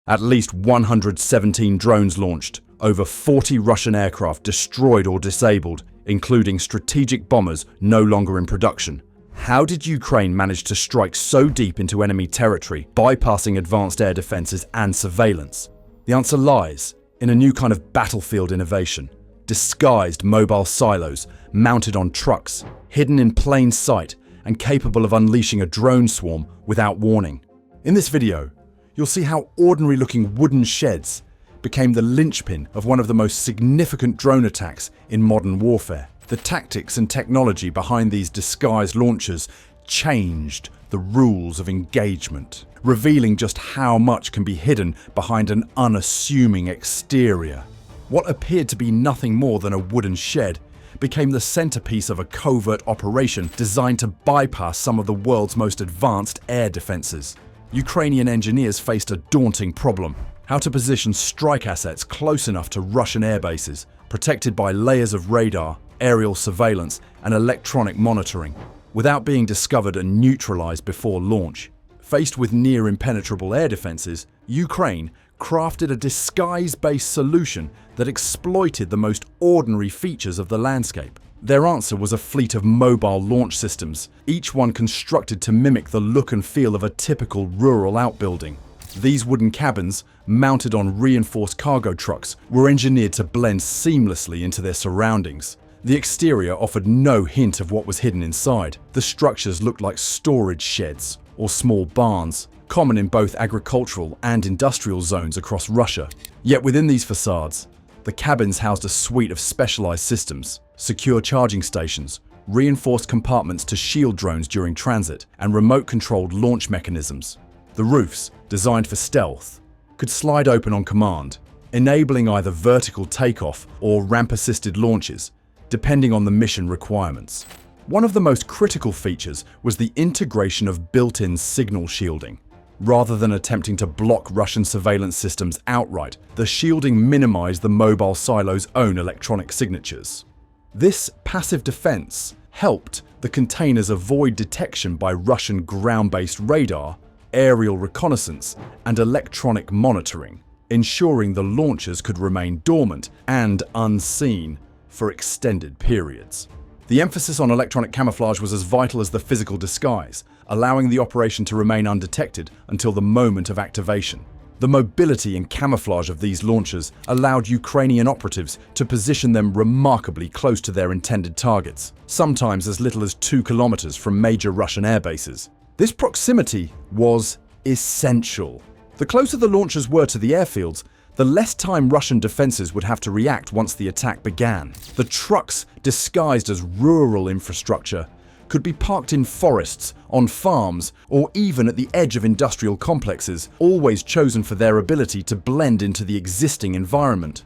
At least 117 drones launched, over 40 Russian aircraft destroyed or disabled, including strategic bombers no longer in production. How did Ukraine manage to strike so deep into enemy territory, bypassing advanced air defenses and surveillance? The answer lies in a new kind of battlefield innovation: disguised mobile silos mounted on trucks, hidden in plain sight and capable of unleashing a drone swarm without warning. In this video, you'll see how ordinary-looking wooden sheds became the linchpin of one of the most significant drone attacks in modern warfare. The tactics and technology behind these disguised launchers changed the rules of engagement, revealing just how much can be hidden behind an unassuming exterior. What appeared to be nothing more than a wooden shed became the centerpiece of a covert operation designed to bypass some of the world's most advanced air defenses. Ukrainian engineers faced a daunting problem: how to position strike assets close enough to Russian air bases, protected by layers of radar, aerial surveillance, and electronic monitoring, without being discovered and neutralized before launch. Faced with near impenetrable air defenses, Ukraine crafted a disguise-based solution that exploited the most ordinary features of the landscape. Their answer was a fleet of mobile launch systems, each one constructed to mimic the look and feel of a typical rural outbuilding. These wooden cabins, mounted on reinforced cargo trucks, were engineered to blend seamlessly into their surroundings. The exterior offered no hint of what was hidden inside. The structures looked like storage sheds or small barns, common in both agricultural and industrial zones across Russia. Yet within these facades, the cabins housed a suite of specialized systems: secure charging stations, reinforced compartments to shield drones during transit, and remote-controlled launch mechanisms. The roofs, designed for stealth, could slide open on command, enabling either vertical takeoff or ramp-assisted launches, depending on the mission requirements. One of the most critical features was the integration of built-in signal shielding. Rather than attempting to block Russian surveillance systems outright, the shielding minimized the mobile silo's own electronic signatures. This passive defense helped the containers avoid detection by Russian ground-based radar, aerial reconnaissance, and electronic monitoring, ensuring the launchers could remain dormant and unseen for extended periods. The emphasis on electronic camouflage was as vital as the physical disguise, allowing the operation to remain undetected until the moment of activation. The mobility and camouflage of these launchers allowed Ukrainian operatives to position them remarkably close to their intended targets, sometimes as little as 2 kilometers from major Russian air bases. This proximity was essential. The closer the launchers were to the airfields, the less time Russian defenses would have to react once the attack began. The trucks, disguised as rural infrastructure, could be parked in forests, on farms, or even at the edge of industrial complexes, always chosen for their ability to blend into the existing environment.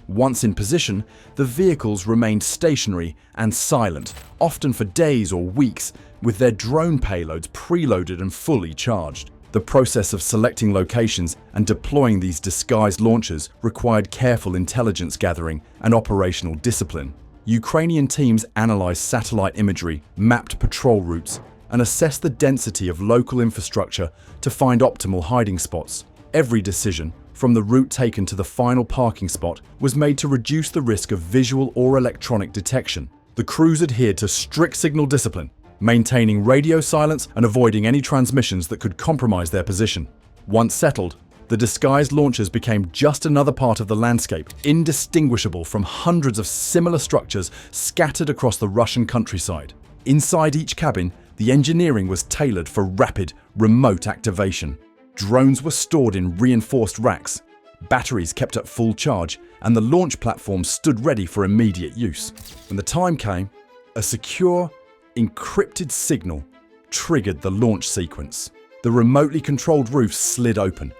Once in position, the vehicles remained stationary and silent, often for days or weeks, with their drone payloads preloaded and fully charged. The process of selecting locations and deploying these disguised launchers required careful intelligence gathering and operational discipline. Ukrainian teams analyzed satellite imagery, mapped patrol routes, and assessed the density of local infrastructure to find optimal hiding spots. Every decision, from the route taken to the final parking spot, was made to reduce the risk of visual or electronic detection. The crews adhered to strict signal discipline, maintaining radio silence and avoiding any transmissions that could compromise their position. Once settled, the disguised launchers became just another part of the landscape, indistinguishable from hundreds of similar structures scattered across the Russian countryside. Inside each cabin, the engineering was tailored for rapid, remote activation. Drones were stored in reinforced racks, batteries kept at full charge, and the launch platform stood ready for immediate use. When the time came, a secure, encrypted signal triggered the launch sequence. The remotely controlled roofs slid open,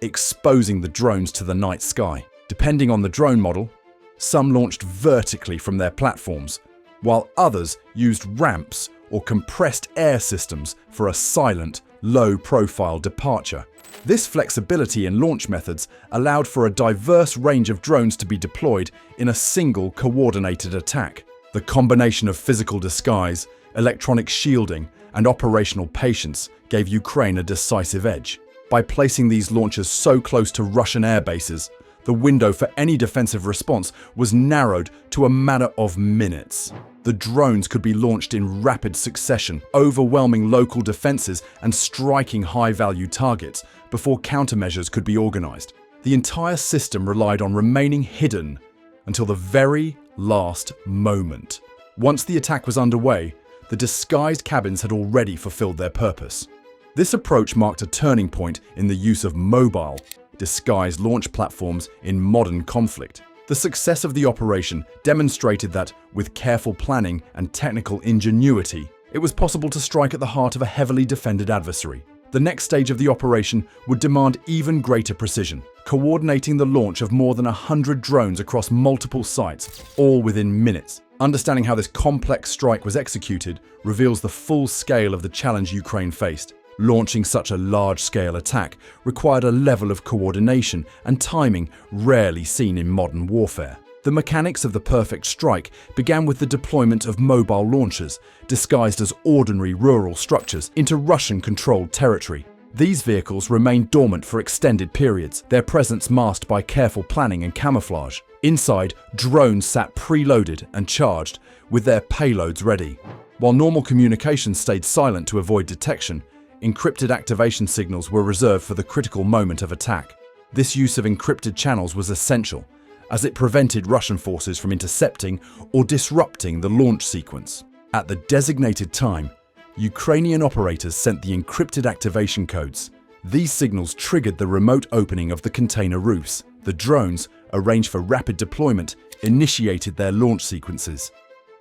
exposing the drones to the night sky. Depending on the drone model, some launched vertically from their platforms, while others used ramps or compressed air systems for a silent, low-profile departure. This flexibility in launch methods allowed for a diverse range of drones to be deployed in a single coordinated attack. The combination of physical disguise, electronic shielding, and operational patience gave Ukraine a decisive edge. By placing these launchers so close to Russian air bases, the window for any defensive response was narrowed to a matter of minutes. The drones could be launched in rapid succession, overwhelming local defenses and striking high-value targets before countermeasures could be organized. The entire system relied on remaining hidden until the very last moment. Once the attack was underway, the disguised cabins had already fulfilled their purpose. This approach marked a turning point in the use of mobile, disguised launch platforms in modern conflict. The success of the operation demonstrated that, with careful planning and technical ingenuity, it was possible to strike at the heart of a heavily defended adversary. The next stage of the operation would demand even greater precision, coordinating the launch of more than 100 drones across multiple sites, all within minutes. Understanding how this complex strike was executed reveals the full scale of the challenge Ukraine faced. Launching such a large-scale attack required a level of coordination and timing rarely seen in modern warfare. The mechanics of the perfect strike began with the deployment of mobile launchers, disguised as ordinary rural structures, into Russian-controlled territory. These vehicles remained dormant for extended periods, their presence masked by careful planning and camouflage. Inside, drones sat preloaded and charged, with their payloads ready. While normal communications stayed silent to avoid detection, encrypted activation signals were reserved for the critical moment of attack. This use of encrypted channels was essential, as it prevented Russian forces from intercepting or disrupting the launch sequence. At the designated time, Ukrainian operators sent the encrypted activation codes. These signals triggered the remote opening of the container roofs. The drones, arranged for rapid deployment, initiated their launch sequences.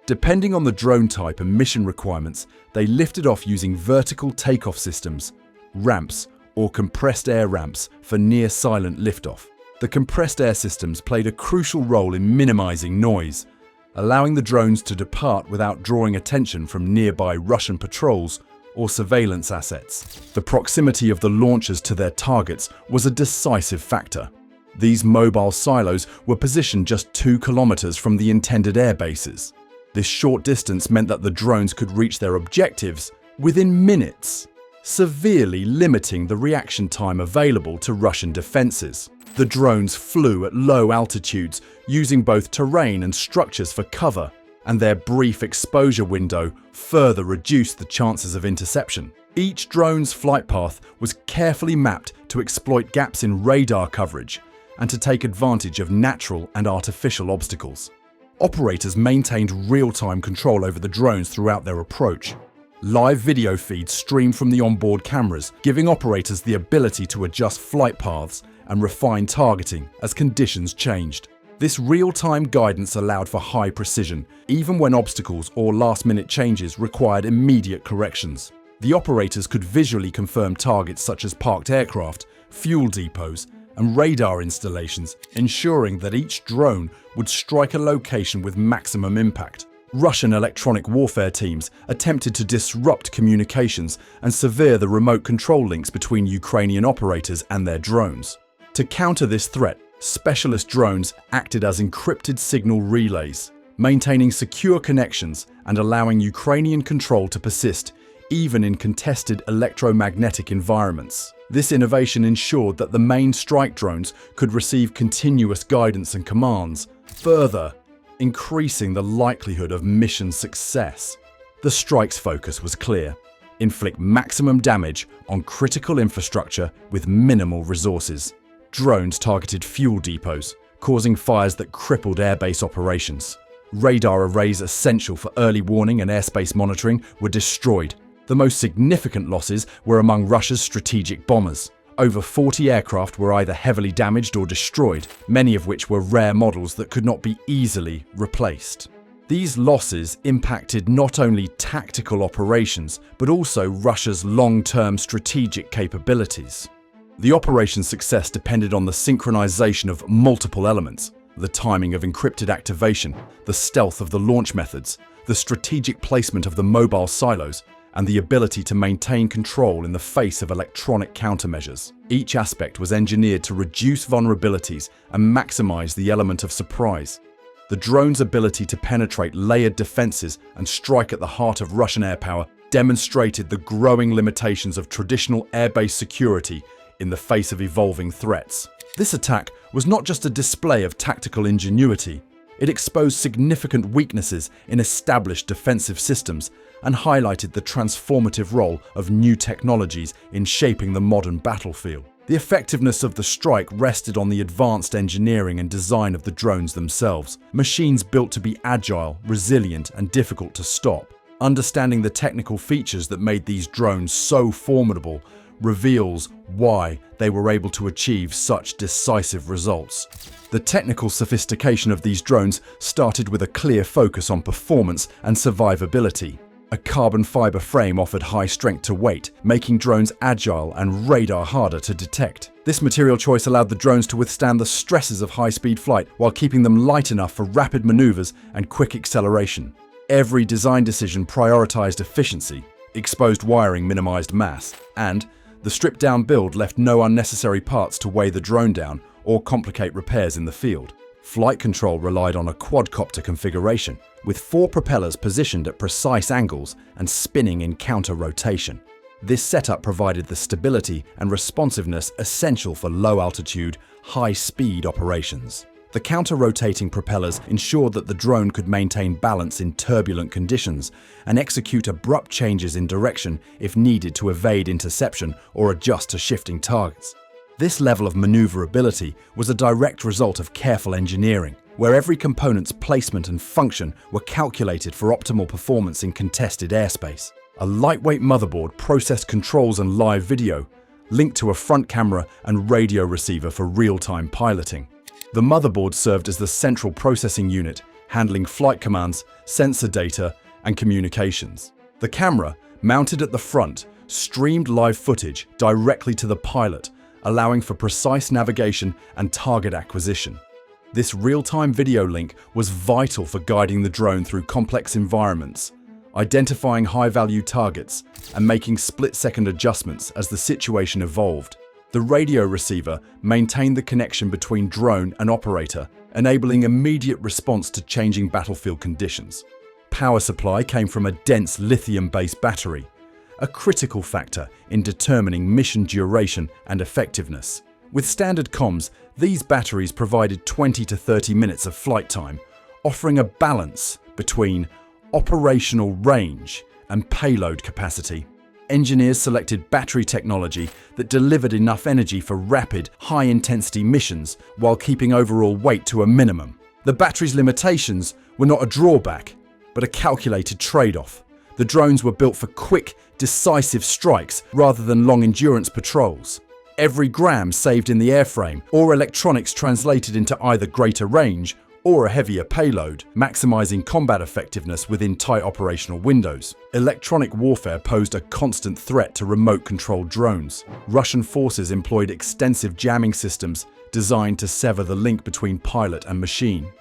Depending on the drone type and mission requirements, they lifted off using vertical takeoff systems, ramps, or compressed air ramps for near-silent liftoff. The compressed air systems played a crucial role in minimizing noise, allowing the drones to depart without drawing attention from nearby Russian patrols or surveillance assets. The proximity of the launchers to their targets was a decisive factor. These mobile silos were positioned just 2 kilometers from the intended air bases. This short distance meant that the drones could reach their objectives within minutes, severely limiting the reaction time available to Russian defenses. The drones flew at low altitudes, using both terrain and structures for cover, and their brief exposure window further reduced the chances of interception. Each drone's flight path was carefully mapped to exploit gaps in radar coverage and to take advantage of natural and artificial obstacles. Operators maintained real-time control over the drones throughout their approach. Live video feeds streamed from the onboard cameras, giving operators the ability to adjust flight paths and refine targeting as conditions changed. This real-time guidance allowed for high precision, even when obstacles or last-minute changes required immediate corrections. The operators could visually confirm targets such as parked aircraft, fuel depots, and radar installations, ensuring that each drone would strike a location with maximum impact. Russian electronic warfare teams attempted to disrupt communications and sever the remote control links between Ukrainian operators and their drones. To counter this threat, specialist drones acted as encrypted signal relays, maintaining secure connections and allowing Ukrainian control to persist even in contested electromagnetic environments. This innovation ensured that the main strike drones could receive continuous guidance and commands, further increasing the likelihood of mission success. The strike's focus was clear: inflict maximum damage on critical infrastructure with minimal resources. Drones targeted fuel depots, causing fires that crippled airbase operations. Radar arrays essential for early warning and airspace monitoring were destroyed. The most significant losses were among Russia's strategic bombers. Over 40 aircraft were either heavily damaged or destroyed, many of which were rare models that could not be easily replaced. These losses impacted not only tactical operations, but also Russia's long-term strategic capabilities. The operation's success depended on the synchronization of multiple elements: the timing of encrypted activation, the stealth of the launch methods, the strategic placement of the mobile silos, and the ability to maintain control in the face of electronic countermeasures. Each aspect was engineered to reduce vulnerabilities and maximize the element of surprise. The drone's ability to penetrate layered defenses and strike at the heart of Russian air power demonstrated the growing limitations of traditional airbase security in the face of evolving threats. This attack was not just a display of tactical ingenuity. It exposed significant weaknesses in established defensive systems and highlighted the transformative role of new technologies in shaping the modern battlefield. The effectiveness of the strike rested on the advanced engineering and design of the drones themselves, machines built to be agile, resilient, and difficult to stop. Understanding the technical features that made these drones so formidable reveals why they were able to achieve such decisive results. The technical sophistication of these drones started with a clear focus on performance and survivability. A carbon fiber frame offered high strength to weight, making drones agile and radar harder to detect. This material choice allowed the drones to withstand the stresses of high-speed flight while keeping them light enough for rapid maneuvers and quick acceleration. Every design decision prioritized efficiency, exposed wiring minimized mass, and the stripped-down build left no unnecessary parts to weigh the drone down or complicate repairs in the field. Flight control relied on a quadcopter configuration, with 4 propellers positioned at precise angles and spinning in counter-rotation. This setup provided the stability and responsiveness essential for low-altitude, high-speed operations. The counter-rotating propellers ensured that the drone could maintain balance in turbulent conditions and execute abrupt changes in direction if needed to evade interception or adjust to shifting targets. This level of maneuverability was a direct result of careful engineering, where every component's placement and function were calculated for optimal performance in contested airspace. A lightweight motherboard processed controls and live video, linked to a front camera and radio receiver for real-time piloting. The motherboard served as the central processing unit, handling flight commands, sensor data, and communications. The camera, mounted at the front, streamed live footage directly to the pilot, allowing for precise navigation and target acquisition. This real-time video link was vital for guiding the drone through complex environments, identifying high-value targets, and making split-second adjustments as the situation evolved. The radio receiver maintained the connection between drone and operator, enabling immediate response to changing battlefield conditions. Power supply came from a dense lithium-based battery, a critical factor in determining mission duration and effectiveness. With standard comms, these batteries provided 20 to 30 minutes of flight time, offering a balance between operational range and payload capacity. Engineers selected battery technology that delivered enough energy for rapid, high-intensity missions while keeping overall weight to a minimum. The battery's limitations were not a drawback, but a calculated trade-off. The drones were built for quick, decisive strikes rather than long-endurance patrols. Every gram saved in the airframe or electronics translated into either greater range or a heavier payload, maximizing combat effectiveness within tight operational windows. Electronic warfare posed a constant threat to remote-controlled drones. Russian forces employed extensive jamming systems designed to sever the link between pilot and machine.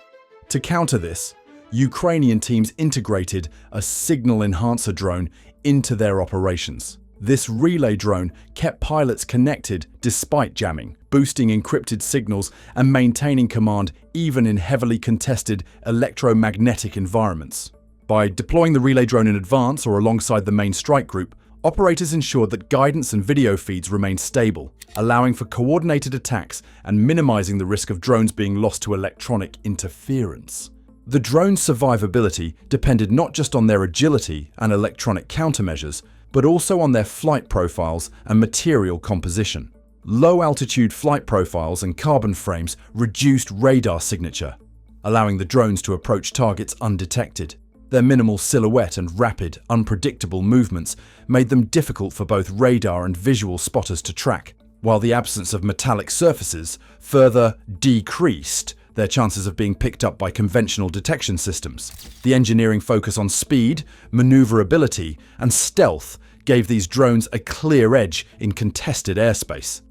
To counter this, Ukrainian teams integrated a signal enhancer drone into their operations. This relay drone kept pilots connected despite jamming, boosting encrypted signals and maintaining command even in heavily contested electromagnetic environments. By deploying the relay drone in advance or alongside the main strike group, operators ensured that guidance and video feeds remained stable, allowing for coordinated attacks and minimizing the risk of drones being lost to electronic interference. The drone's survivability depended not just on their agility and electronic countermeasures, but also on their flight profiles and material composition. Low-altitude flight profiles and carbon frames reduced radar signature, allowing the drones to approach targets undetected. Their minimal silhouette and rapid, unpredictable movements made them difficult for both radar and visual spotters to track, while the absence of metallic surfaces further decreased their chances of being picked up by conventional detection systems. The engineering focus on speed, maneuverability, and stealth gave these drones a clear edge in contested airspace.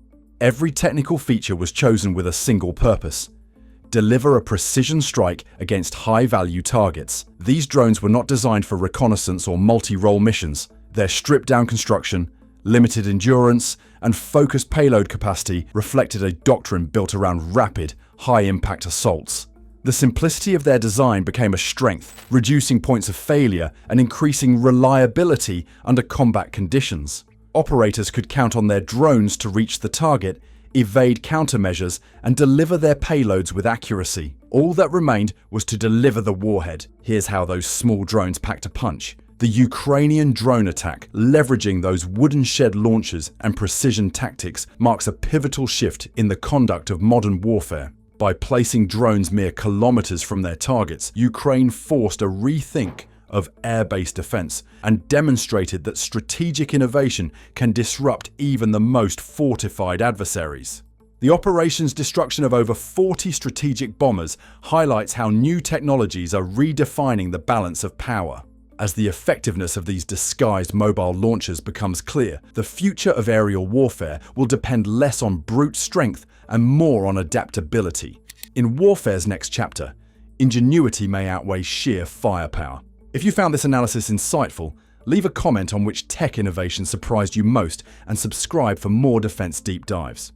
Every technical feature was chosen with a single purpose: deliver a precision strike against high-value targets. These drones were not designed for reconnaissance or multi-role missions. Their stripped-down construction, limited endurance, and focused payload capacity reflected a doctrine built around rapid, high-impact assaults. The simplicity of their design became a strength, reducing points of failure and increasing reliability under combat conditions. Operators could count on their drones to reach the target, evade countermeasures, and deliver their payloads with accuracy. All that remained was to deliver the warhead. Here's how those small drones packed a punch. The Ukrainian drone attack, leveraging those wooden shed launchers and precision tactics, marks a pivotal shift in the conduct of modern warfare. By placing drones mere kilometers from their targets, Ukraine forced a rethink of air-based defense and demonstrated that strategic innovation can disrupt even the most fortified adversaries. The operation's destruction of over 40 strategic bombers highlights how new technologies are redefining the balance of power. As the effectiveness of these disguised mobile launchers becomes clear, the future of aerial warfare will depend less on brute strength and more on adaptability. In warfare's next chapter, ingenuity may outweigh sheer firepower. If you found this analysis insightful, leave a comment on which tech innovation surprised you most and subscribe for more defense deep dives.